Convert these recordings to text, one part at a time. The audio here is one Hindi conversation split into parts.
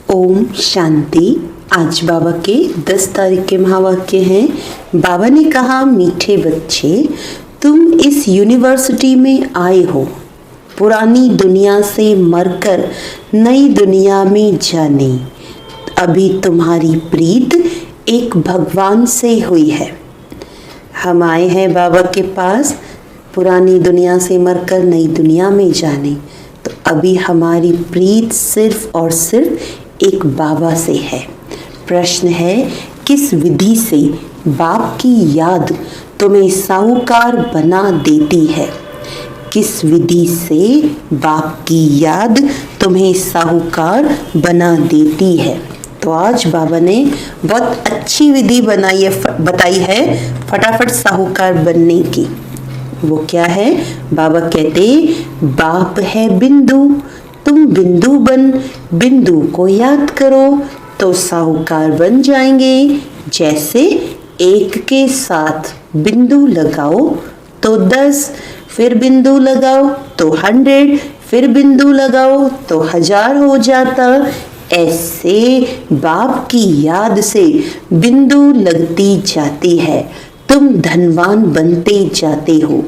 ओम शांति। आज बाबा के 10 तारीख के महावाक्य हैं। बाबा ने कहा, मीठे बच्चे, तुम इस यूनिवर्सिटी में आए हो पुरानी दुनिया से मरकर नई दुनिया में जाने। अभी तुम्हारी प्रीत एक भगवान से हुई है। हम आए हैं बाबा के पास पुरानी दुनिया से मरकर नई दुनिया में जाने। तो अभी हमारी प्रीत सिर्फ और सिर्फ एक बाबा से है। प्रश्न है, किस विधि से बाप की याद तुम्हें साहूकार बना देती है? किस विधि से बाप की याद तुम्हें साहूकार बना देती है? तो आज बाबा ने बहुत अच्छी विधि बताई है फटाफट साहूकार बनने की। वो क्या है? बाबा कहते, बाप है बिंदु, तुम बिंदु बन बिंदु को याद करो तो साहूकार बन जाएंगे। जैसे एक के साथ बिंदु लगाओ तो 10, फिर बिंदु लगाओ तो 100, फिर बिंदु लगाओ तो 1000 हो जाता। ऐसे बाप की याद से बिंदु लगती जाती है, तुम धनवान बनते जाते हो।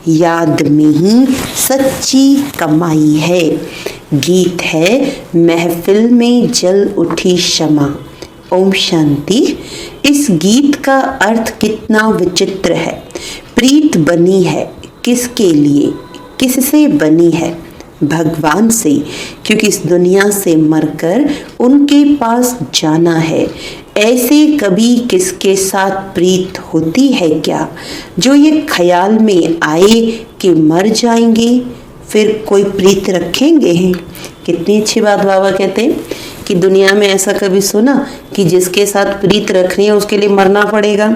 याद में ही सच्ची कमाई है। गीत है, महफिल में जल उठी शमा। ओम शांति। इस गीत का अर्थ कितना विचित्र है। प्रीत बनी है किसके लिए? किससे बनी है? भगवान से, क्योंकि इस दुनिया से मरकर उनके पास जाना है। ऐसे कभी किसके साथ प्रीत होती है क्या, जो ये ख्याल में आए कि मर जाएंगे फिर कोई प्रीत रखेंगे? कितनी अच्छी बात बाबा कहते हैं कि दुनिया में ऐसा कभी सुना कि जिसके साथ प्रीत रखनी है उसके लिए मरना पड़ेगा?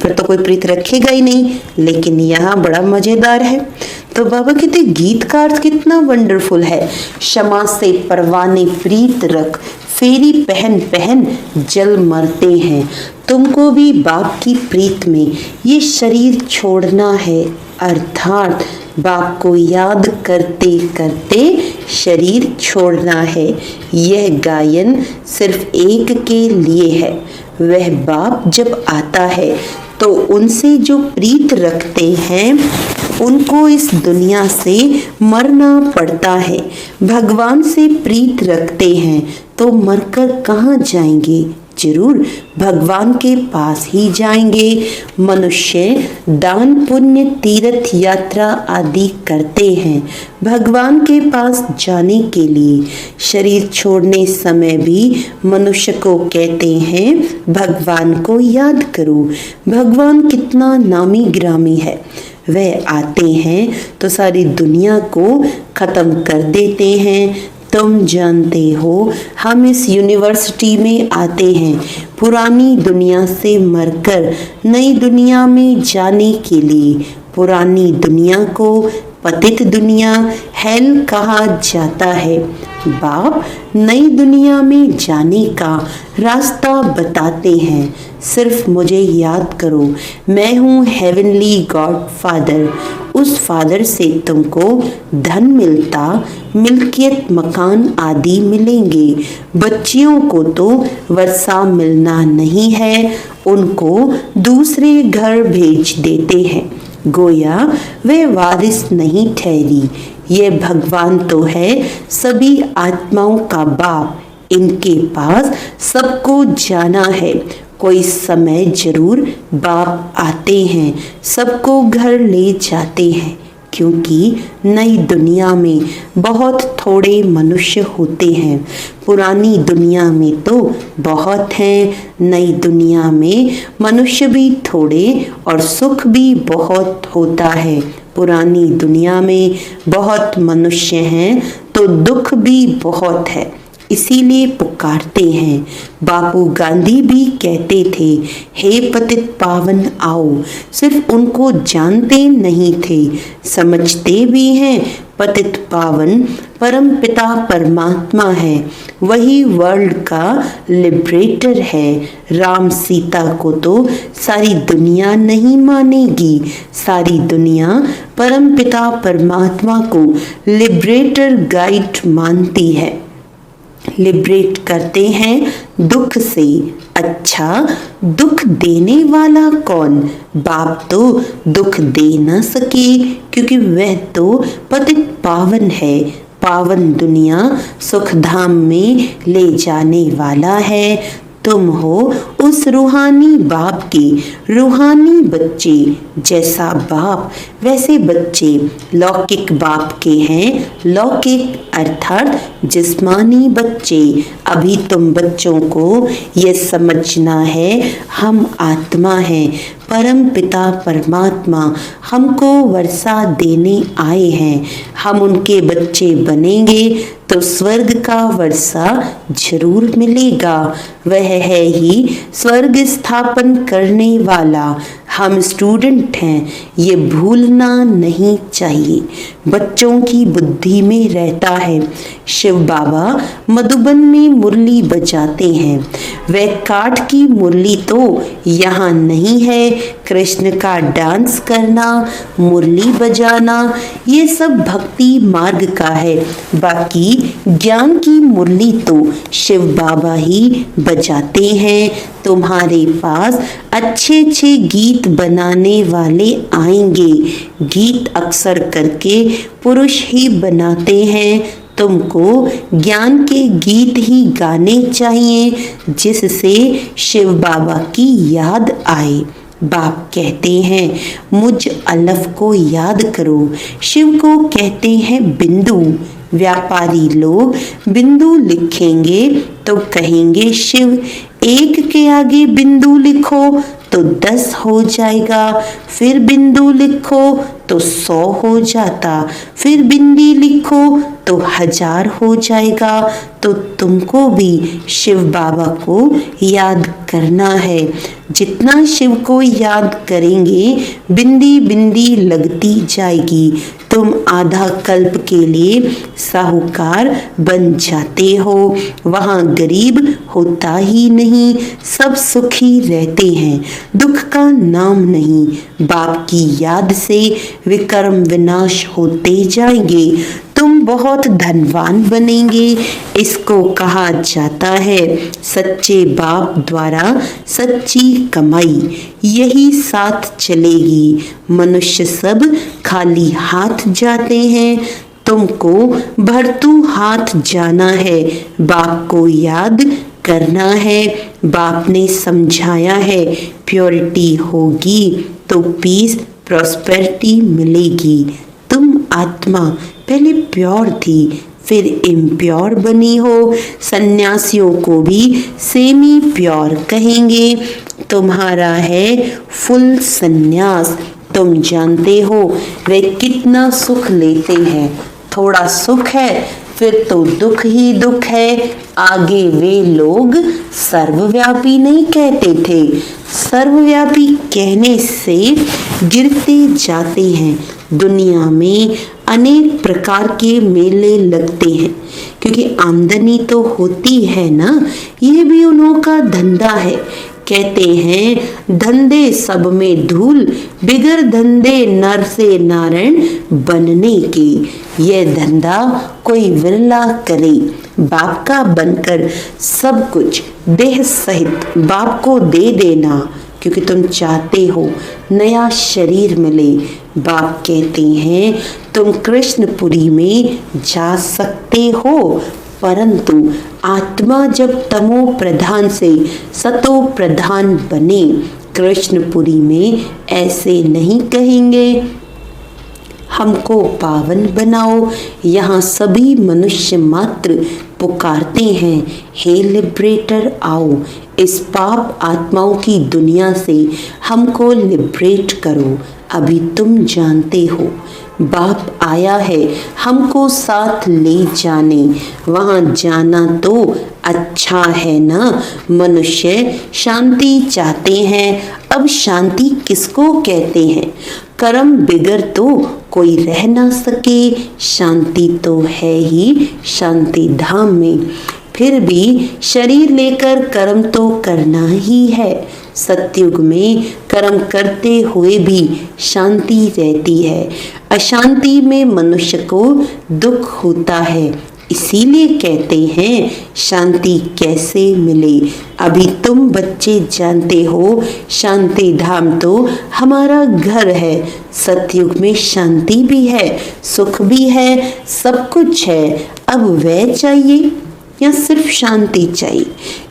फिर तो कोई प्रीत रखेगा ही नहीं। लेकिन यहाँ बड़ा मजेदार है। तो बाबा कहते, गीत का अर्थ कितना वंडरफुल है। क्षमा से परवाने प्रीत रख, फेरी पहन पहन जल मरते हैं। तुमको भी बाप की प्रीत में ये शरीर छोड़ना है, अर्थात बाप को याद करते करते शरीर छोड़ना है। यह गायन सिर्फ एक के लिए है। वह बाप जब आता है तो उनसे जो प्रीत रखते हैं उनको इस दुनिया से मरना पड़ता है। भगवान से प्रीत रखते हैं तो मरकर कहाँ जाएंगे? जरूर भगवान के पास ही जाएंगे। मनुष्य दान पुण्य तीर्थ यात्रा आदि करते हैं भगवान के पास जाने के लिए। शरीर छोड़ने समय भी मनुष्य को कहते हैं भगवान को याद करो। भगवान कितना नामी ग्रामी है। वह आते हैं तो सारी दुनिया को खत्म कर देते हैं। तुम जानते हो हम इस यूनिवर्सिटी में आते हैं पुरानी दुनिया से मरकर नई दुनिया में जाने के लिए। पुरानी दुनिया को पतित दुनिया हेल कहा जाता है। बाप नई दुनिया में जाने का रास्ता बताते हैं। सिर्फ मुझे याद करो, मैं हूँ हेवनली गॉड फादर। उस फादर से तुमको धन मिलता, मिल्कियत मकान आदि मिलेंगे। बच्चियों को तो वर्षा मिलना नहीं है, उनको दूसरे घर भेज देते हैं। गोया वे वारिस नहीं ठहरी। ये भगवान तो है सभी आत्माओं का बाप। इनके पास सबको जाना है। कोई समय जरूर बाप आते हैं, सबको घर ले जाते हैं। क्योंकि नई दुनिया में बहुत थोड़े मनुष्य होते हैं। पुरानी दुनिया में तो बहुत हैं। नई दुनिया में मनुष्य भी थोड़े और सुख भी बहुत होता है। पुरानी दुनिया में बहुत मनुष्य हैं तो दुख भी बहुत है। इसीलिए पुकारते हैं। बापू गांधी भी कहते थे, हे पतित पावन आओ। सिर्फ उनको जानते नहीं थे, समझते भी हैं। पतित पावन परम पिता परमात्मा है, वही वर्ल्ड का लिबरेटर है। राम सीता को तो सारी दुनिया नहीं मानेगी, सारी दुनिया परम पिता परमात्मा को लिबरेटर गाइड मानती है। लिबरेट करते हैं दुख से। अच्छा, दुख देने वाला कौन? बाप तो दुख दे न सके, क्योंकि वह तो पतित पावन है। पावन दुनिया सुखधाम में ले जाने वाला है। तुम हो उस रूहानी बाप के रूहानी बच्चे। जैसा बाप वैसे बच्चे लौकिक बाप के हैं। लौकिक अर्थात जिस्मानी बच्चे। अभी तुम बच्चों को ये समझना है, हम आत्मा हैं। परम पिता परमात्मा हमको वर्षा देने आए हैं। हम उनके बच्चे बनेंगे तो स्वर्ग का वर्षा जरूर मिलेगा। वह है ही स्वर्ग स्थापन करने वाला। हम स्टूडेंट हैं, ये भूलना नहीं चाहिए। बच्चों की बुद्धि में रहता है। शिव बाबा मधुबन में मुरली बजाते हैं। वह काठ की मुरली तो यहाँ नहीं है। कृष्ण का डांस करना, मुरली बजाना, ये सब भक्ति मार्ग का है। बाकी ज्ञान की मुरली तो शिव बाबा ही बजाते हैं। तुम्हारे पास अच्छे अच्छे गीत बनाने वाले आएंगे। गीत अक्सर करके पुरुष ही बनाते हैं। तुमको ज्ञान के गीत ही गाने चाहिए, जिससे शिव बाबा की याद आए। बाप कहते हैं, मुझ अलफ को याद करो। शिव को कहते हैं बिंदु। व्यापारी लोग बिंदु लिखेंगे तो कहेंगे शिव। एक के आगे बिंदु लिखो तो 10 हो जाएगा, फिर बिंदु लिखो तो 100 हो जाता, फिर बिंदी लिखो तो 1000 हो जाएगा। तो तुमको भी शिव बाबा को याद करना है। जितना शिव को याद करेंगे, बिंदी बिंदी लगती जाएगी। तुम आधा कल्प के लिए साहूकार बन जाते हो। वहाँ गरीब होता ही नहीं, सब सुखी रहते हैं, दुख का नाम नहीं। बाप की याद से विकर्म विनाश होते जाएंगे। तुम बहुत धनवान बनेंगे। इसको कहा जाता है सच्चे बाप द्वारा सच्ची कमाई। यही साथ चलेगी। मनुष्य सब खाली हाथ जाते हैं, तुमको भरतू हाथ जाना है। बाप को याद करना है। बाप ने समझाया है, प्योरिटी होगी तो पीस प्रॉस्पेरिटी मिलेगी। तुम आत्मा पहले प्योर थी, फिर इम्प्योर बनी हो। सन्यासियों को भी सेमी प्योर कहेंगे। तुम्हारा है फुल सन्यास। तुम जानते हो वे कितना सुख लेते हैं। थोड़ा सुख है फिर तो दुख ही दुख है। आगे वे लोग सर्वव्यापी नहीं कहते थे। सर्वव्यापी कहने से गिरते जाते हैं। दुनिया में अनेक प्रकार के मेले लगते हैं, क्योंकि आमदनी तो होती है ना। ये भी उन्हों का धंधा है। कहते हैं धंधे सब में धूल, बिगर धंधे नर से नारायण बनने के। यह धंधा कोई विरला करे। बाप का बनकर सब कुछ देह सहित बाप को दे देना, क्योंकि तुम चाहते हो नया शरीर मिले। बाप कहते हैं तुम कृष्णपुरी में जा सकते हो, परंतु आत्मा जब तमो प्रधान से सतो प्रधान बने। कृष्णपुरी में ऐसे नहीं कहेंगे हमको पावन बनाओ। यहाँ सभी मनुष्य मात्र पुकारते हैं, हे लिबरेटर आओ, इस पाप आत्माओं की दुनिया से हमको लिबरेट करो। अभी तुम जानते हो बाप आया है हमको साथ ले जाने, वहाँ जाना तो अच्छा है ना। मनुष्य शांति चाहते हैं, अब शांति किसको कहते हैं? कर्म बिगर तो कोई रह ना सके, शांति तो है ही शांति धाम में। फिर भी शरीर लेकर कर्म तो करना ही है। सतयुग में कर्म करते हुए भी शांति रहती है, अशांति में मनुष्य को दुख होता है। इसीलिए कहते हैं शांति कैसे मिले। अभी तुम बच्चे जानते हो शांति धाम तो हमारा घर है। सतयुग में शांति भी है, सुख भी है, सब कुछ है। अब वह चाहिए या सिर्फ शांति चाहिए?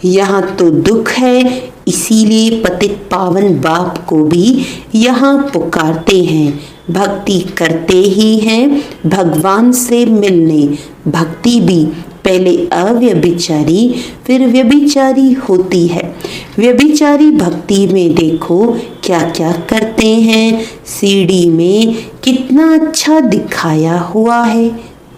यहाँ तो दुख है, इसीलिए पतित पावन बाप को भी यहाँ पुकारते हैं। भक्ति करते ही हैं भगवान से मिलने। भक्ति भी पहले अव्यभिचारी फिर व्यभिचारी होती है। व्यभिचारी भक्ति में देखो क्या क्या करते हैं। सीडी में कितना अच्छा दिखाया हुआ है,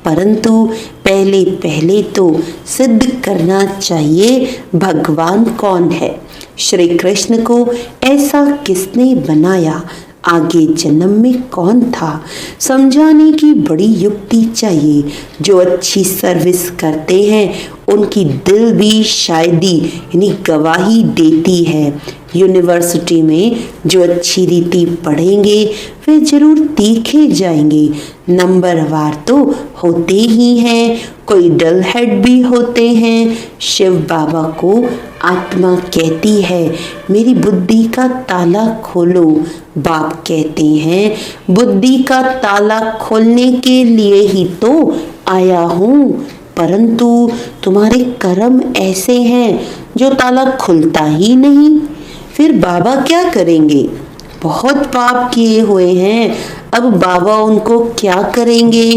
परंतु पहले पहले तो सिद्ध करना चाहिए भगवान कौन है। श्री कृष्ण को ऐसा किसने बनाया, आगे जन्म में कौन था, समझाने की बड़ी युक्ति चाहिए। जो अच्छी सर्विस करते हैं उनकी दिल भी शायदी यानी गवाही देती है। यूनिवर्सिटी में जो अच्छी रीति पढ़ेंगे वे जरूर देखे जाएंगे। नंबरवार तो होते ही हैं, कोई डल हेड भी होते हैं। शिव बाबा को आत्मा कहती है मेरी बुद्धि का ताला खोलो। बाप कहते हैं बुद्धि का ताला खोलने के लिए ही तो आया हूँ, परंतु तुम्हारे कर्म ऐसे हैं जो ताला खुलता ही नहीं। फिर बाबा क्या करेंगे? बहुत पाप किए हुए हैं, अब बाबा उनको क्या करेंगे?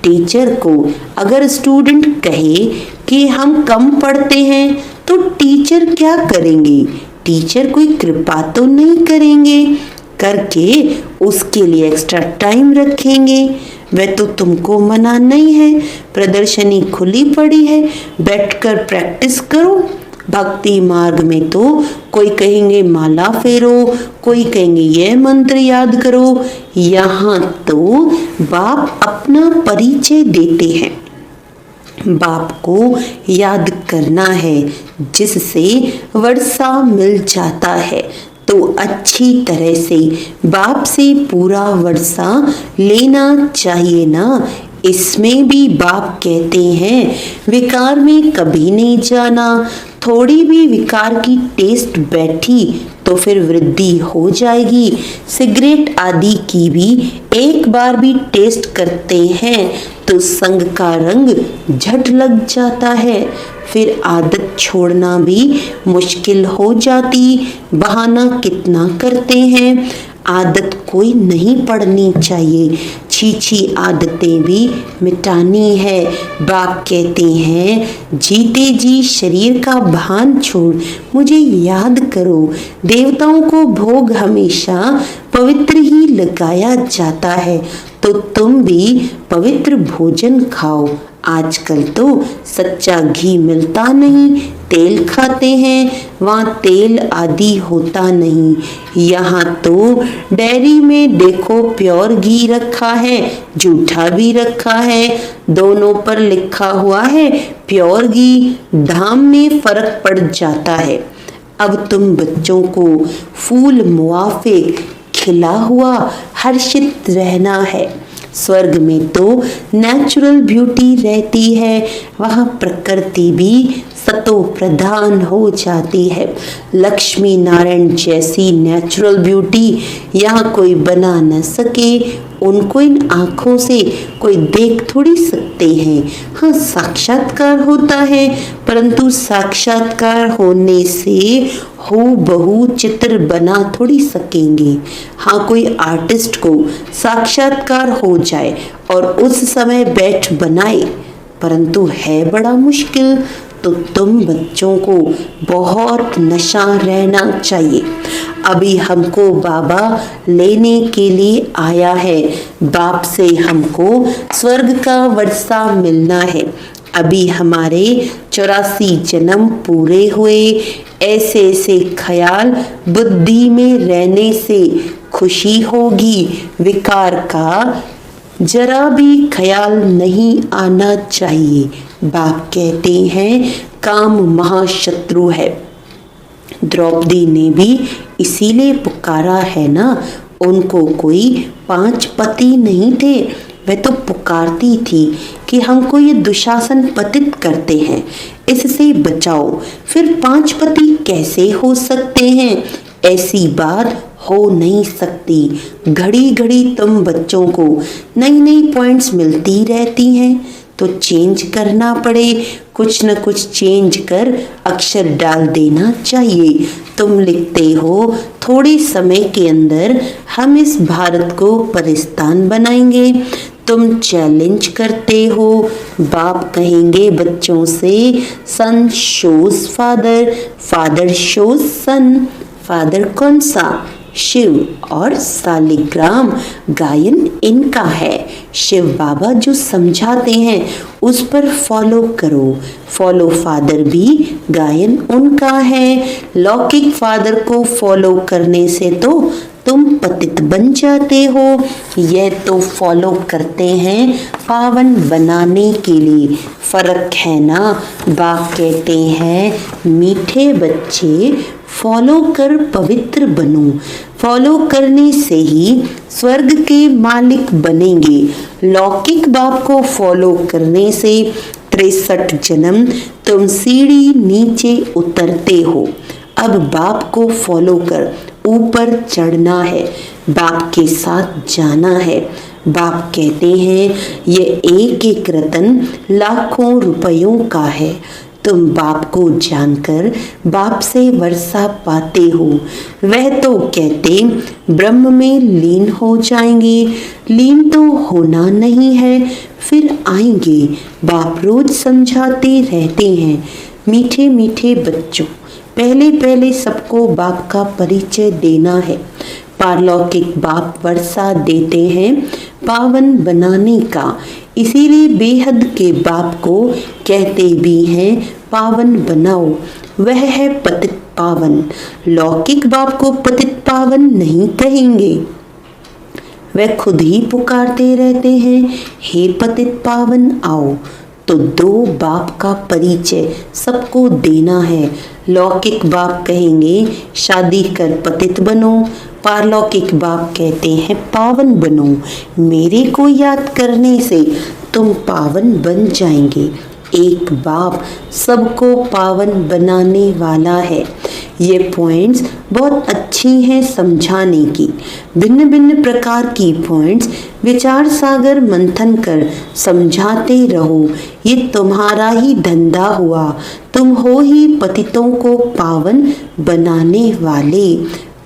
टीचर को अगर स्टूडेंट कहे कि हम कम पढ़ते हैं तो टीचर क्या करेंगे? टीचर कोई कृपा तो नहीं करेंगे, करके उसके लिए एक्स्ट्रा टाइम रखेंगे। वह तो तुमको मना नहीं है, प्रदर्शनी खुली पड़ी है, बैठकर प्रैक्टिस करो। भक्ति मार्ग में तो कोई कहेंगे माला फेरो, कोई कहेंगे यह मंत्र याद करो। यहाँ तो बाप अपना परिचय देते हैं। बाप को याद करना है, जिससे वर्षा मिल जाता है। तो अच्छी तरह से बाप से पूरा वर्षा लेना चाहिए ना। इसमें भी बाप कहते हैं विकार में कभी नहीं जाना। थोड़ी भी विकार की टेस्ट बैठी तो फिर वृद्धि हो जाएगी। सिगरेट आदि की भी एक बार भी टेस्ट करते हैं तो संग का रंग झट लग जाता है। फिर आदत छोड़ना भी मुश्किल हो जाती। बहाना कितना करते हैं, आदत कोई नहीं पड़नी चाहिए। छी आदतें भी मिटानी है। बाप कहते हैं जीते जी शरीर का भान छोड़ मुझे याद करो। देवताओं को भोग हमेशा पवित्र ही लगाया जाता है, तो तुम भी पवित्र भोजन खाओ। आजकल तो सच्चा घी मिलता नहीं, तेल खाते हैं, वहाँ तेल आदि होता नहीं। यहाँ तो डेयरी में देखो प्योर घी रखा है, जूठा भी रखा है, दोनों पर लिखा हुआ है प्योर घी। दाम में फर्क पड़ जाता है। अब तुम बच्चों को फूल मुआफिक खिला हुआ हर्षित रहना है। स्वर्ग में तो नेचुरल ब्यूटी रहती है, वहाँ प्रकृति भी सतो प्रधान हो जाती है। लक्ष्मी नारायण जैसी नेचुरल ब्यूटी यहाँ कोई बना न सके। उनको इन आँखों से कोई देख थोड़ी सकते हैं। हाँ, साक्षात्कार होता है, परंतु साक्षात्कार होने से हूबहू चित्र बना थोड़ी सकेंगे। हाँ, कोई आर्टिस्ट को साक्षात्कार हो जाए और उस समय बैठ बनाए परंतु है बड़ा मुश्किल। तो तुम बच्चों को बहुत नशा रहना चाहिए। अभी हमको बाबा लेने के लिए आया है। बाप से हमको स्वर्ग का वर्षा मिलना है। अभी हमारे 84 जन्म पूरे हुए। ऐसे ऐसे ख्याल बुद्धि में रहने से खुशी होगी। विकार का जरा भी ख्याल नहीं आना चाहिए। बाप कहते हैं काम महाशत्रु है। द्रौपदी ने भी इसीलिए पुकारा है ना। उनको कोई 5 पति नहीं थे। वह तो पुकारती थी कि हमको ये दुशासन पतित करते हैं, इससे बचाओ। फिर 5 पति कैसे हो सकते हैं? ऐसी बात हो नहीं सकती। घड़ी घड़ी तुम बच्चों को नई नई पॉइंट्स मिलती रहती हैं, तो चेंज करना पड़े। कुछ न कुछ चेंज कर अक्षर डाल देना चाहिए। तुम लिखते हो थोड़े समय के अंदर हम इस भारत को परिस्तान बनाएंगे। तुम चैलेंज करते हो। बाप कहेंगे बच्चों से सन शोज फादर, फादर शोज सन। फादर कौन सा? शिव। और सालिग्राम गायन इनका है। शिव बाबा जो समझाते हैं उस पर फॉलो करो। फॉलो फादर भी गायन उनका है। लौकिक फादर को फॉलो करने से तो तुम पतित बन जाते हो। यह तो फॉलो करते हैं पावन बनाने के लिए। फर्क है ना। बाप कहते हैं मीठे बच्चे फॉलो कर पवित्र बनो। फॉलो करने से ही स्वर्ग के मालिक बनेंगे। लौकिक बाप को फॉलो करने से 63 जन्म तुम सीढ़ी नीचे उतरते हो। अब बाप को फॉलो कर ऊपर चढ़ना है। बाप के साथ जाना है। बाप कहते हैं ये एक एक रतन लाखों रुपयों का है। तुम बाप को जानकर बाप से वर्षा पाते हो। वह तो कहते ब्रह्म में लीन हो जाएंगे। लीन तो होना नहीं है, फिर आएंगे। बाप रोज समझाते रहते हैं मीठे मीठे बच्चों, पहले पहले सबको बाप का परिचय देना है। पारलौकिक बाप वर्षा देते हैं पावन बनाने का। इसीलिए बेहद के बाप को कहते भी हैं पावन बनाओ। वह है पतित पावन। लौकिक बाप को पतित पावन नहीं कहेंगे। वह खुद ही पुकारते रहते हैं हे पतित पावन आओ। तो 2 बाप का परिचय सबको देना है। लौकिक बाप कहेंगे शादी कर पतित बनो। पारलौकिक बाप कहते हैं पावन बनो। मेरे को याद करने से तुम पावन बन जाएंगे। एक बाप सबको पावन बनाने वाला है। ये पॉइंट्स बहुत अच्छी हैं समझाने की। भिन्न भिन्न प्रकार की पॉइंट्स विचार सागर मंथन कर समझाते रहो। ये तुम्हारा ही धंधा हुआ। तुम हो ही पतितों को पावन बनाने वाले।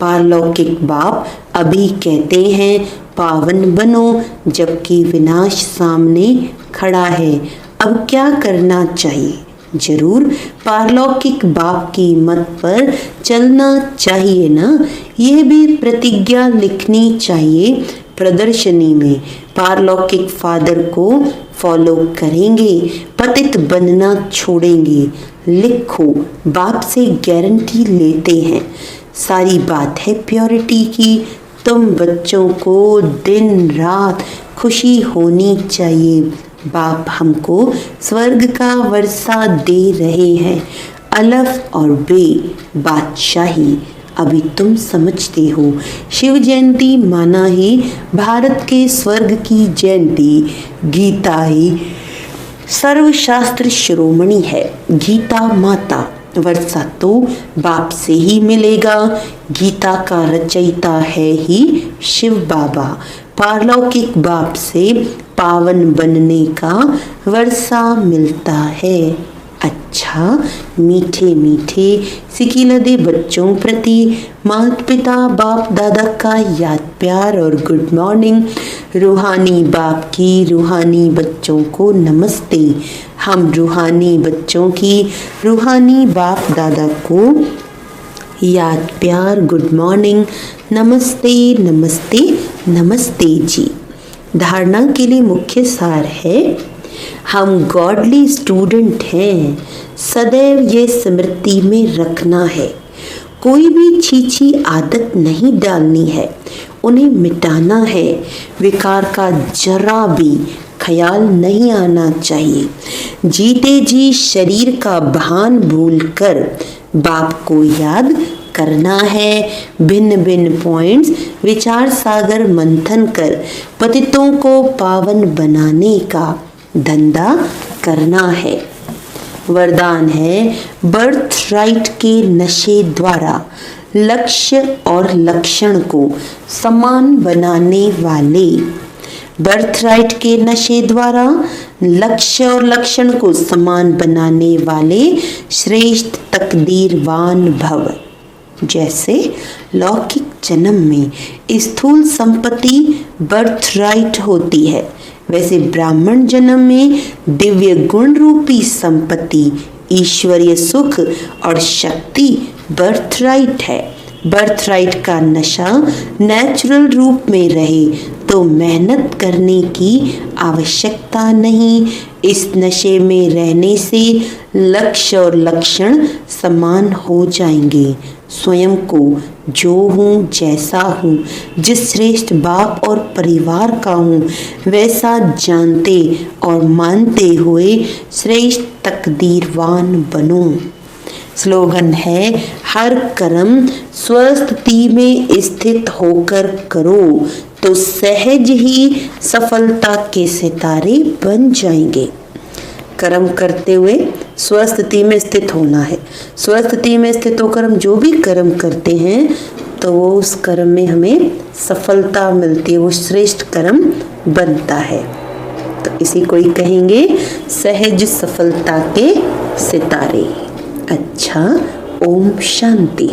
पारलौकिक बाप अभी कहते हैं पावन बनो, जबकि विनाश सामने खड़ा है। अब क्या करना चाहिए? जरूर पारलौकिक बाप की मत पर चलना चाहिए ना। यह भी प्रतिज्ञा लिखनी चाहिए प्रदर्शनी में। पारलौकिक फादर को फॉलो करेंगे, पतित बनना छोड़ेंगे। लिखो, बाप से गारंटी लेते हैं। सारी बात है प्योरिटी की। तुम बच्चों को दिन रात खुशी होनी चाहिए। बाप हमको स्वर्ग का वर्षा दे रहे हैं। अलफ और बे बादशाही अभी तुम समझते हो। शिव जयंती माना ही भारत के स्वर्ग की जयंती। गीता ही सर्वशास्त्र शिरोमणि है। गीता माता वर्षा तो बाप से ही मिलेगा। गीता का रचयिता है ही शिव बाबा। पारलौकिक बाप से पावन बनने का वर्षा मिलता है। अच्छा, मीठे मीठे सिकिलदे बच्चों प्रति माता पिता बाप दादा का याद प्यार और गुड मॉर्निंग। रूहानी बाप की रूहानी बच्चों को नमस्ते। हम रूहानी बच्चों की रूहानी बाप दादा को याद प्यार गुड मॉर्निंग, नमस्ते नमस्ते नमस्ते जी। धारणा के लिए मुख्य सार है, हम गॉडली स्टूडेंट हैं, सदैव ये स्मृति में रखना है। कोई भी छीछी आदत नहीं डालनी है, उन्हें मिटाना है। विकार का जरा भी ख्याल नहीं आना चाहिए। जीते जी शरीर का भान भूलकर बाप को याद करना है। भिन्न भिन्न पॉइंट्स विचार सागर मंथन कर पतितों को पावन बनाने का धंधा करना है। वरदान है, बर्थ राइट के नशे द्वारा लक्ष्य और लक्षण को समान बनाने वाले। बर्थ राइट के नशे द्वारा लक्ष्य और लक्षण को समान बनाने वाले श्रेष्ठ तकदीरवान भव। जैसे लौकिक जन्म में स्थूल संपत्ति बर्थ राइट होती है, वैसे ब्राह्मण जन्म में दिव्य गुण रूपी संपत्ति ईश्वरीय सुख और शक्ति बर्थ राइट है। बर्थ राइट का नशा नेचुरल रूप में रहे तो मेहनत करने की आवश्यकता नहीं। इस नशे में रहने से लक्ष्य और लक्षण समान हो जाएंगे। स्वयं को जो हूँ, जैसा हूँ, जिस श्रेष्ठ बाप और परिवार का हूँ, वैसा जानते और मानते हुए श्रेष्ठ तकदीरवान बनो। स्लोगन है, हर कर्म स्वस्थिति में स्थित होकर करो तो सहज ही सफलता के सितारे बन जाएंगे। कर्म करते हुए स्वस्थिति में स्थित होना है। स्वस्थिति में स्थित होकर हम जो भी कर्म करते हैं तो वो उस कर्म में हमें सफलता मिलती है, वो श्रेष्ठ कर्म बनता है। तो इसी को ही कहेंगे सहज सफलता के सितारे। अच्छा, ओम शांति।